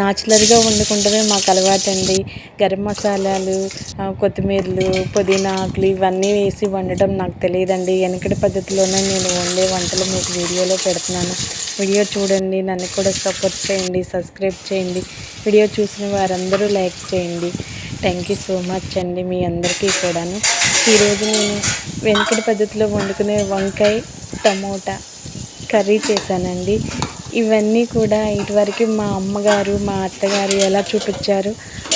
న్యాచురల్గా వండుకుంటమే మాకు అలవాటండి. గరం మసాలాలు, కొత్తిమీరలు, పుదీనా ఆకులు ఇవన్నీ వేసి వండటం నాకు తెలియదండి. వెనకటి పద్ధతిలోనే నేను వండే వంటలు మీకు వీడియోలో పెడుతున్నాను. వీడియో చూడండి, నన్ను కూడా సపోర్ట్ చేయండి, సబ్స్క్రైబ్ చేయండి. వీడియో చూసిన వారందరూ లైక్ చేయండి. థ్యాంక్ యూ సో మచ్ అండి మీ అందరికీ కూడాను. ఈరోజు నేను వెనకటి పద్ధతిలో వండుకునే వంకాయ టమోటా కర్రీ చేశానండి. ఇవన్నీ కూడా ఇటువరకు మా అమ్మగారు మా అత్తగారు ఎలా చూపించారు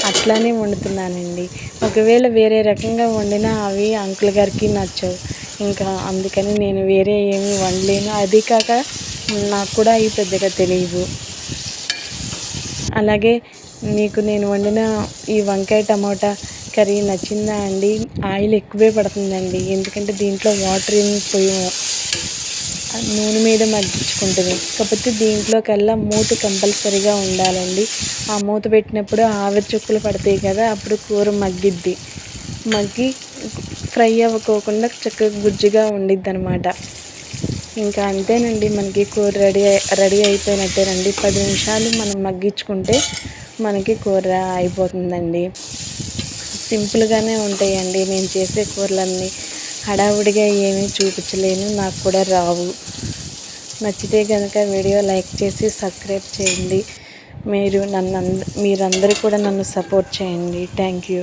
అట్లానే వండుతున్నానండి. ఒకవేళ వేరే రకంగా వండినా అవి అంకుల్ గారికి నచ్చవు. ఇంకా అందుకని నేను వేరే ఏమీ వండలేను. అది కాక నాకు కూడా అవి పెద్దగా తెలియవు. అలాగే మీకు నేను వండిన ఈ వంకాయ టమోటా కర్రీ నచ్చిందా అండి? ఆయిల్ ఎక్కువే పడుతుందండి, ఎందుకంటే దీంట్లో వాటర్ ఏమి పోయాము, నూనె మీద మగ్గించుకుంటుంది. కాకపోతే దీంట్లో కల్లా మూత కంపల్సరీగా ఉండాలండి. ఆ మూత పెట్టినప్పుడు ఆవిరి చుక్కలు పడతాయి కదా, అప్పుడు కూర మగ్గిద్ది. మగ్గి ఫ్రై అవ్వకోకుండా చక్కగా గుజ్జుగా ఉండిద్ది అనమాట. ఇంకా అంతేనండి, మనకి కూర రెడీ అయిపోయినట్టేనండి. 10 నిమిషాలు మనం మగ్గించుకుంటే మనకి కూర అయిపోతుందండి. సింపుల్గానే ఉంటాయండి నేను చేసే కూరలన్నీ. హడావుడిగా ఏమీ చూపించలేను, నాకు కూడా రావు. నచ్చితే కనుక వీడియో లైక్ చేసి సబ్స్క్రైబ్ చేయండి. మీరందరూ కూడా నన్ను సపోర్ట్ చేయండి. Thank you.